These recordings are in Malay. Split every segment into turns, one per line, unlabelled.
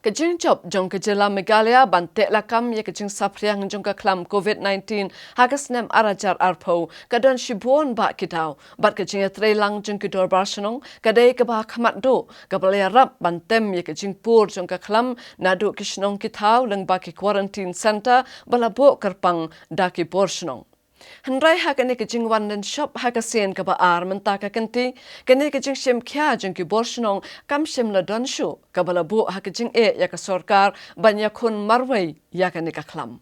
Kajing chop jong kajela Meghalaya bantek lakam ya kajing sapriang jong kaklam COVID-19 hagas nem arajar arpo kadon shibuon ba kitaw bat kajing atrelang jong kidor barsanong kadai kaba khamat do kabalaya rap bantem ya kajing pur jong kaklam nadu kishnong kitaw leng baki quarantine center balabo kerpang daki porsanong. Henry hakane kajing wanen shop hakasen kaba ar mentaka kenti kene kajing shem kya jeng ki borshnong kam shem la donshu kabala bu hakajing ya ka sorkar banya khun marwai ya kane ka khlam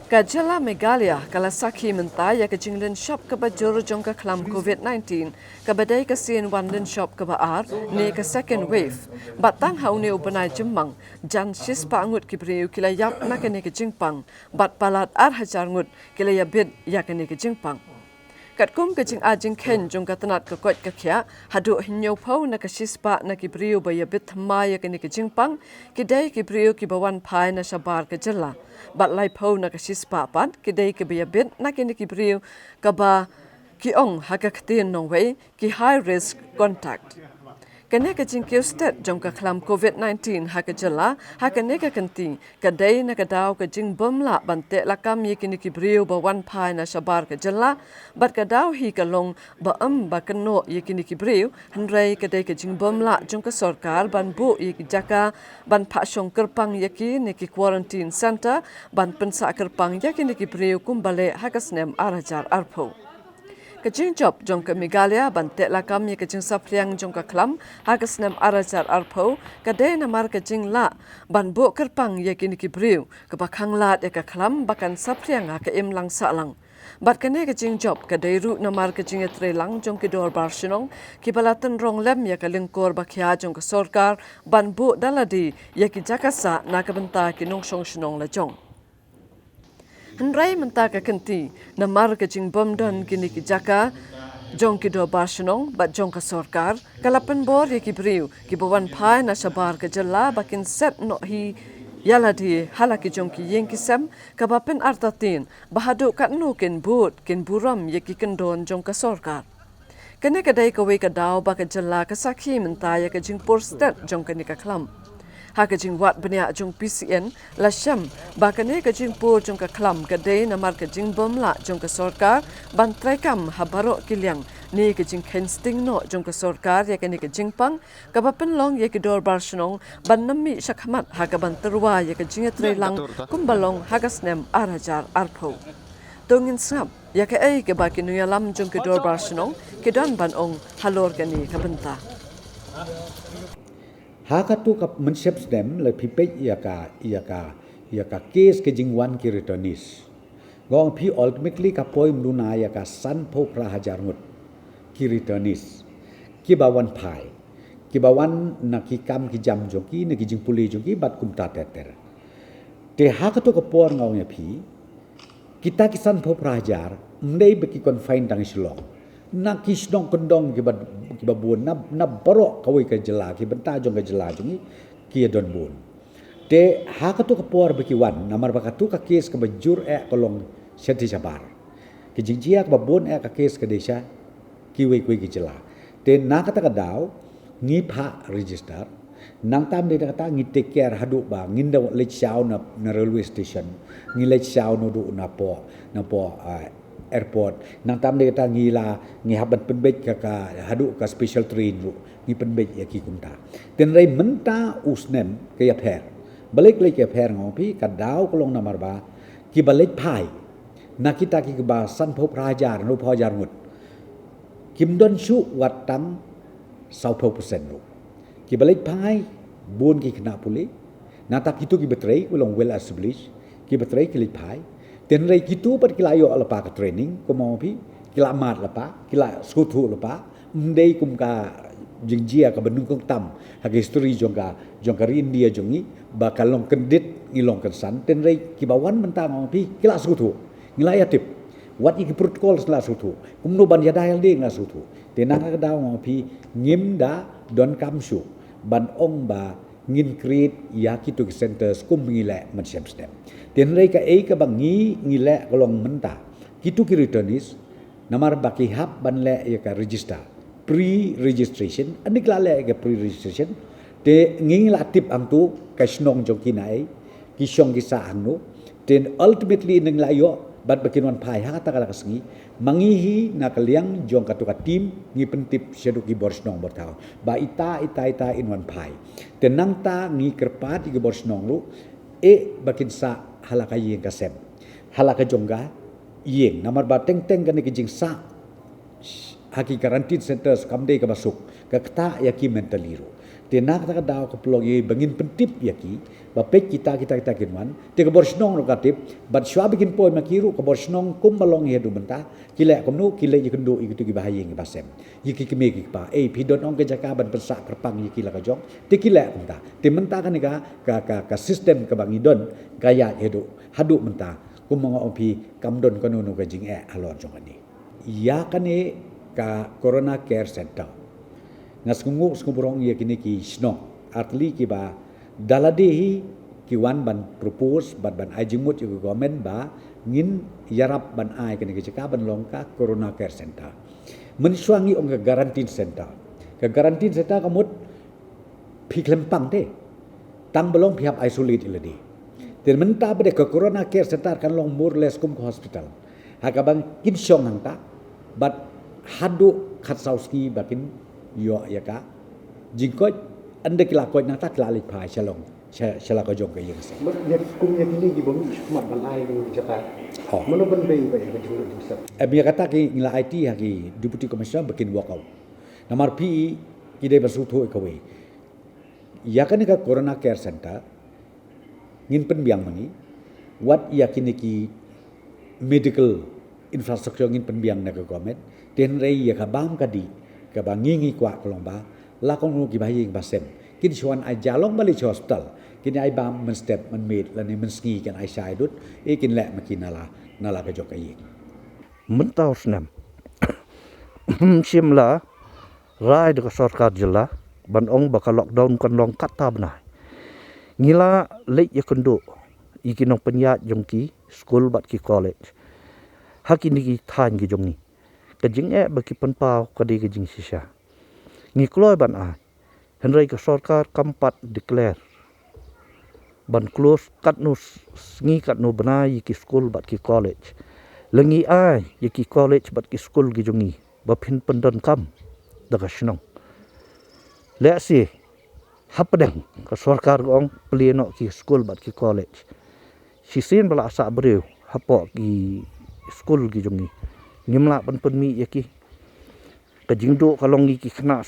Kajala Meghalaya kala sakhi menta ya kajing len shop kaba jor jong ka khlam COVID-19 kabadai ka sin wanen shop kaba ar ne ka second wave batang haune ubanai jemmang jan shispa ngut kibriu kila yap na kane kajing pang bat palat ar hajar ngut kila ya bit ya kane kajing pang Katkum kajing ajing ken jong katanat ka kot ka kya hadu hinyo pau na ka shispa na kibriu ba ya bit thma ya kane kajing pang kidai kibriu ki bawan phai na shabar ka jalla bat lai pau na ka shispa pat kidai ki ba ya bit na kane kibriu ka ba ki ong hakakhtin no way ki high risk contact Kene kajing kiustet jong ka khlam COVID-19 hakajala hakane ka kanti kadai na kadaw kajing bomla bante lakam yekini kibriu ba wan pai na shabar ka jala bat kadaw hi kalong ba ba kano yekini kibriu hanrai kadai kajing bomla jong ka sarkar ban bu yeki jaka ban phashong kerpang yeki neki quarantine center ban pensa kerpang yekini kibriu kumbale hakasnem arajar arpo Kajing job jong ka Meghalaya bantek lakam ya kajing sapriang jong ka klam hagas nem arajar arpo kadai namar kajing la ban bu kerpang ya kini kibriu kebakhang lat ya ka klam bakan sapriang ha ka im lang sa lang bat kane kajing job kadai ru namar kajing etre lang jong ki dor barsinong kibalatan rong lem ya ka lingkor bakhya jong ka sarkar ban bu daladi ya ki jakasa na ka benta ki nong song shnong la jong Henry mentaka kenti namar kajing bomdon kini ki jaka jong ki do barsanong bat jong ka sarkar kalapan bor ye ki briu ki bawan phai na sabar ka jalla bakin set no hi yala di halaki jong ki yeng ki sam kabapen artatin bahadu kat nu ken but ken buram ye ki kendon jong ka sarkar kene kadai ka we ka daw ba ka jalla ka sakhi mentaya ka jing porstat jong kani ka khlam Hakajing wat benya jong PCN la sham bakane kajing pur jong ka khlam kadai namar kajing bomla jong ka sarkar ban traikam habaro kilyang ni kajing kensting no jong ka sarkar ya kani kajing pang kabapen long ya kidor barsanong ban nami shakhamat hagaban terwa ya kajing trelang kumbalong hagasnem arajar arpo tongin sap ya ka ai ke bakin yalam jong kidor barsanong kidan ban ong halor kani kabenta
Hakatu kap menshep stem le pipet ia ka case ke jingwan ki returnis gong pi ultimately ka poi mduna ia ka san po prahajar ngut ki returnis ki bawan pai ki bawan na ki kam ki jam joki na ki jing puli joki bat kumta teter te hakatu ka por ngau nya pi kita ki san po prahajar mdei beki confine tang silong na kisnong kendong ki babun na barok kawai ka jela ki benta jong ka jela jongi ki don bun te hakatu ka por beki wan namar bakatu ka kes ka bajur kolong seti sabar ki jingjia ka babun ka kes ka desa ki we ki jela te na kata ka daw ngi pha register nang tam de kata ngi take care hadu ba nginda lech chau na railway station ngi lech chau no du na po airport nang tam de kata ngila ngi haban penbej ka hadu ka special train ru ngi penbej ya ki kumta ten rai menta usnem ke ya pher balik le ke pher ngopi ka daw kolong namar ba ki balik phai na kita ki ba san phop rajar no phojar ngut kim don shu wat tam 20% ru ki balik phai bun ki khna puli na ta kitu ki betray kolong well established ki betray ki lik phai ten rai kitu pat kilayo alapa ka training ko mo pi kila mat lapa kila skuthu lapa ndei kum ka jingjia ka benung kong tam ha history jongka India jongi bakalong kendit ngilong kensan ten rai ki bawan mentang mo pi kila skuthu ngilaya tip wat iki protokol sla skuthu kumno ban yadai ding la skuthu tenang ka daw mo pi ngimda don kamsu ban ong ba ngin create ya kitu centers kum ngile macam step ten rai ka ei ka bangi ngile kolong menta kitu ki returnis namar baki hab ban le ya ka register pre registration anik la le ka pre registration te nging la tip ang tu ka snong jong kinai ki syong ki sa ang nu then ultimately nang layo bat bakin wan pai ha ta kala kasngi mangihi na kaliang jong katu ka tim ngi pentip sedu ki bor snong bor tau ba ita in wan pai tenang ta ngi kerpat ki bor snong lu bakin sa halaka yeng kasem halaka jongga yeng namar ba teng kan ki jing sa haki quarantine centers kamde ka masuk ka kta yaki mentaliru tenak ta daw ka plog ye bangin pentip yaki ba pek kita kinwan te ka bor snong ro katip bat shwa bikin poi makiru ka bor snong kum balong ye du benta kile komnu kile yikendu ikitu ki bahayeng basem yiki kime ki pa pidon ong ke jaka ban persa perpang yiki la ka jong te kile benta te menta kan ka sistem ka bangidon gaya edu hadu menta kum mga opi kamdon kanunu ka jing alon jong ani ya kane ka corona care center ngaskungu skuburong ye kini ki snong atli ki ba daladehi ki wan ban propose ban ajimut yu government ba ngin yarap ban ai kini ki ban longka corona care center mensuangi ong ka garantin center kamut phiklempang te tang belong pihap isolate iladi ten menta bade ka corona care center kan long more less kum hospital hakabang kinsyong hangta but hadu khatsauski bakin yo ya ka jingkoj ande kilakoj nata klalik phai chalong chala ko jong ka yeng se
ya kum ya kini gi bom mat ban ai ni jaka mono ban bei ba ya jong di sap
abia kata ki ngla IT haki deputy commissioner bakin walkout namar PE ide basu tho ka we ya kan ka corona care center ngin pen biang mangi what ya kini ki medical infrastructure ngin pen biang na ka government ten rei ya ka bam ka di ka bangingi kwa kolomba la kong nu ki bahing basem kin chuan ai jalong bali hospital kin ai bam men step men med la ni men ski kan ai sai dut kin le makinala nala ka jok ai
mentau snam shimla rai de sarkar jilla ban ong baka lockdown kan long kata bna ngila lek yakundo ikinong penyat jongki school bat ki college hakini ki than ki jongi kajing baki penpau kadi kajing sisa ngi kloy ban a henrai ka sarkar kampat declare ban close katnus ngi katnu bana ki school bat ki college lengi ai ki college bat ki school ki jongi ba phin pandan kam daga shnong le si hapadeng ka sarkar ong pleno ki school bat ki college sisin bala sa breu hapo ki school ki jongi ngimla pan mi yaki kajingdo kalong ki khna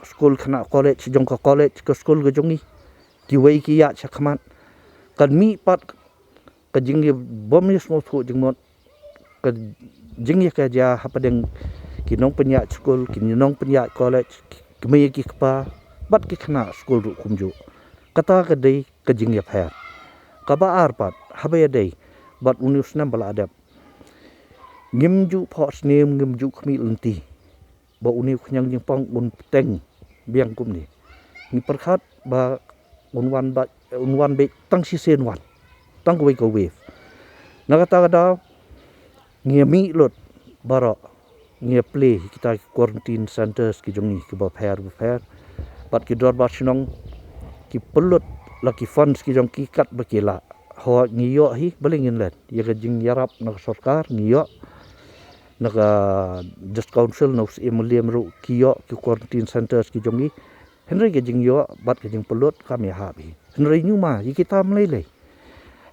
school khna college jong ka college ka school ga jongi ki wei ki ya chakman kan mi pat kajing bom ni small thu jingmot ka jing ya ka ja hapadeng ki nong penya school ki nong penya college ki me ki pa bat ki khna school ru kumju kata ka dei kajing ya pha ka ba ar pat habe dei bat unus nam bala adap ngimju phos nim ngimju khmi lenti ba uni khnyang jing pang un teng biang kum ni ni perkhat ba unwan be tang si sen wan tang ko we nagata da ngemi lot baro nge play kita quarantine centers ki jongi ki ba phair bat ki dor ba chnong ki pelot laki funds ki jong ki kat ba ki la ho ngiyo hi balingin let ya ka jing yarap na sarkar ngiyo naga just council nos emuliam ru kiyo ki quarantine centers ki jongi henry ke jing yo bat ke jing pelot kami habi henry nyuma yi kita mlele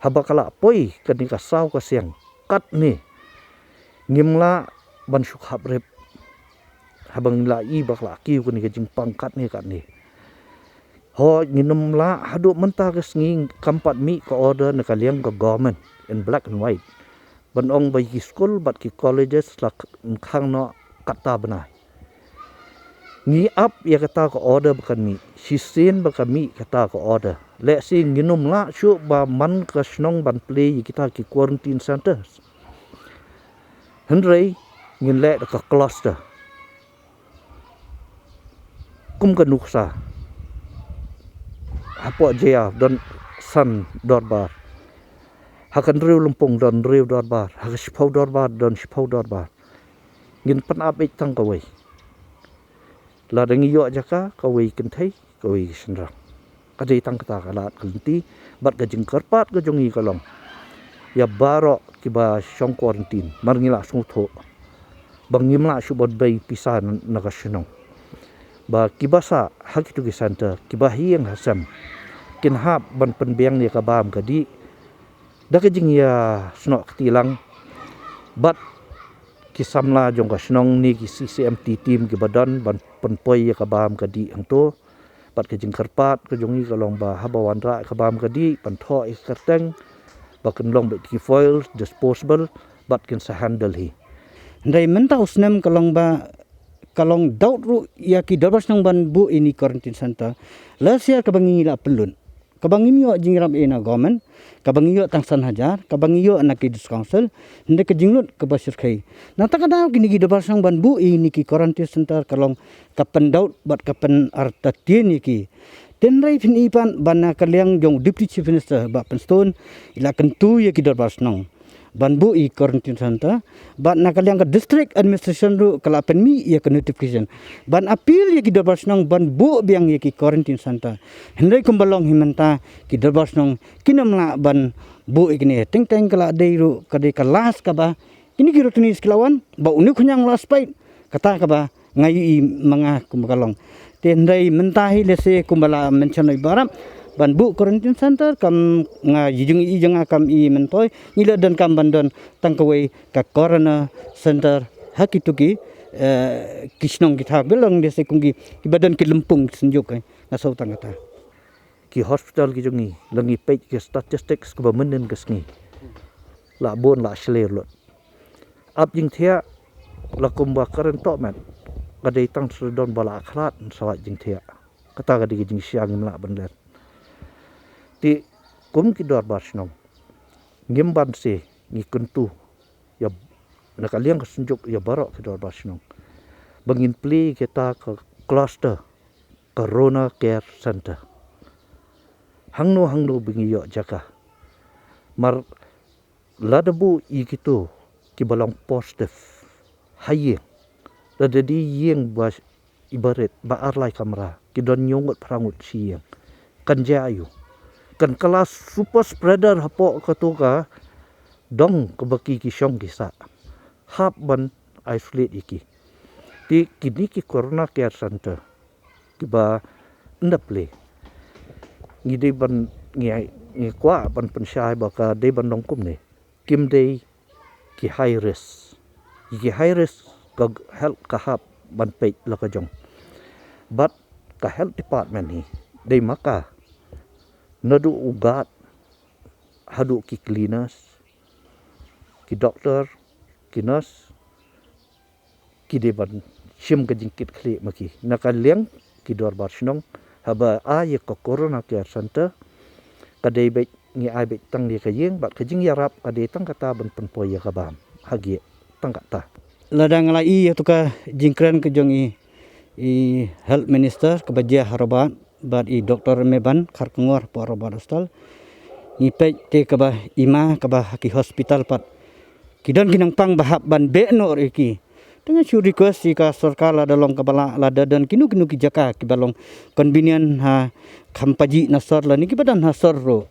habakala poi kani ka saw ka siang kat ni ngimla ban suk habrep habang la i bakla ki ko ni ke jing pangkat ni kat ni ho nginum la hadu menta ke nging kampat mi ko order na kaliang ka government in black and white ban ong bai ki school bat ki colleges la khang no kata bana ni up ya kata ko order bakan mi sisin bakan mi kata ko order le si nginum la chu ba man ka snong ban play kita ki quarantine centers henry ngin le ka cluster kum ka nuksa apo jea don san dorbar hakan riu lumpung don riu dorbar hak sipau dorbar don sipau dorbar ngin pan ap ik tang ka wei la dengi yo jaka ka wei kin thai ka wei senra kadai tang kata kalat kelenti bat gajing kerpat gajongi kalong ya barok kiba syong quarantine marngila sungtho bangimla subod bay pisan nagasyonong ba kibasa hakitu ki center kiba hieng hasam kinhap ban penbiang ni kabam kadi dakajing ya snok tilang bat kisamla jong kasnong ni ki CCMT team ki badan ban penpoi ya kabam kadi angto bat kajing kerpat kajongi kalong ba habawan ra kabam kadi pantho ikerteng bakan long bet ki foil disposable bat kin sa handle hi
ndai menta usnem kalong ba kalong daut ru ya ki dabas nang ban bu ini quarantine center lasia kabangi la pelun kabangi yo jingram ena government kabangi yo tangsan hajar kabangi yo anak kidus council ndai ke jinglut ke basir khai na takada kini ki dabas nang ban bu ini ki quarantine center kalong kapen daut bat kapen arta tien ki tenrai fin ipan bana kaliang jong deputy chief minister ba penston ila kentu ye ki dabas nang banbu i quarantine center ban nakaliang ka district administration ru kalapen mi ya ke notification ban appeal ya ki dabas nang banbu biang ya ki quarantine center hendai kumbalong himenta ki dabas nang kinamla ban bu ikni teng teng kala deiru kade kelas ka ba ini ki rutini sklawan ba uni khunyang last fight kata ka ba ngai i manga kumbalong tendai mentahi lese kumbala menchonoi baram ban bu quarantine center kam nga yijung i janga kam i mentoy nila dan kam bandon tangkawai ka corona center hakituki kisnong kita belong dese kungi ibadan ki lempung senjuk na sau tangata
ki hospital ki jongi langi page ki statistics ko bamenen kesngi la bon la shler lot ap jing thia la kumba karen to man kadai tang sredon bala akhrat sawat jing thia kata kadai jing siang mla banler ti kum ki dor barsnong ngimban se ngi kuntu ya nakaliang kesunjuk ya barok ki dor barsnong bangin pli kita ke cluster corona care center hangno bingi yo jaka mar ladabu i kitu ki balong positif haye ladadi yeng bas ibarat baar lai kamera ki don nyongot prangut siang kan jayu kan kelas super spreader hapo katuka dong kebaki ki syong kisa hap ban isolate iki ti kini ki corona care center kiba ndaple ngide ban ngi kwa ban pensyai baka de ban dongkum ne kim de ki high risk ka health ka hap ban page la ka jong but ka health department ni de maka nadu ugat hadu ki cleaners ki doctor ki nurse ki deban shim ka jingkit khle maki nakaliang ki dor barsnong haba a ye ko corona care center kadai bet ngi ai bet tang ni ka yeng bat ka jing yarap kadai tang kata ban penpo ya ka bam hagi tang kata
ladang lai ya tuka jingkran ke jongi i health minister ke bajia harabat bat i doktor meban kharkngor por barostal ni pe te ka ba ima ka ba ki hospital pat kidan kinang pang bahap ban be no iki dengan su request si ka sarkar la dalong ka bala la dan kinu ki jaka ki balong convenient ha khampaji nasar la ni ki badan hasar ro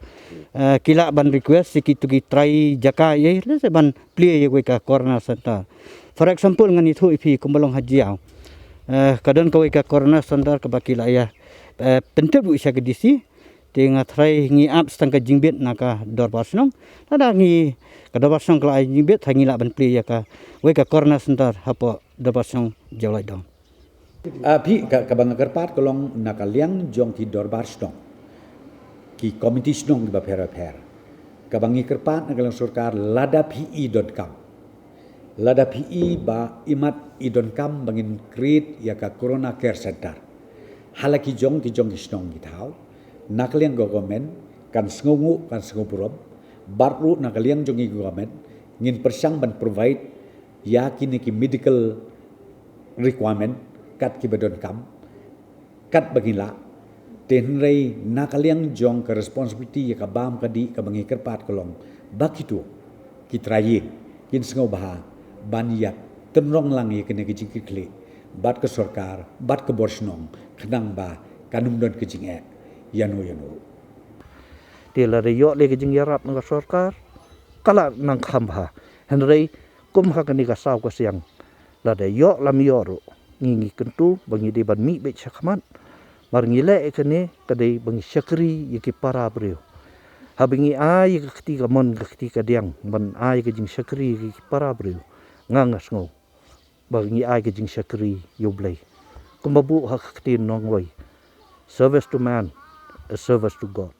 kila ban request si ki tu ki try jaka ye le se ban play ye ka corona center for example ngani thu ipi kumbalong hajiau kadon ka ka corona center ka bakila ya pentet bu isya ke disi tinga try ngi up stang ka jingbet naka dor basnong ada ngi ka dor basnong kala jingbet thangi la ban play ya ka we ka corona center hapo dor basnong jolai dong
Api kabang kerpat kolong nakaliang jong ti dor barsnong ki komiti snong ba per kabangi kerpat nakalang surkar ladapi.com ladapi ba imat idon.com bangin create ya ka corona care center halaki jong ti jong snong gitau nakaliang government kan sngongu kan sngopurom baru nakaliang jong government ngin persang ban provide ya kini ki medical requirement kat ki badon kam kat bagila tenrei nakaliang jong ka responsibility ya ka bam kadi ka bangi kerpat kolong bakitu ki traye kin sngo baha baniat tenrong lang ye kene ki jingkli bat ke sarkar bat ke borsnong khnang ba kanum don ke jinge yano.
Dia lari yok lagi jeng yarap nang sarkar kala nang khamba henrei kum ha kani ka saw ka siang lade yok lam yoru ngingi kentu bangi di ban mi be chakman mar ngile ekene kadai bangi syakri yiki para brio habingi ai ka ketiga mon ka ketiga diang ban ai ka jing syakri yiki para brio ngangas ngo bangi ai ka jing syakri yoblai kumbabu ha ketin nong wai service to man a service to God.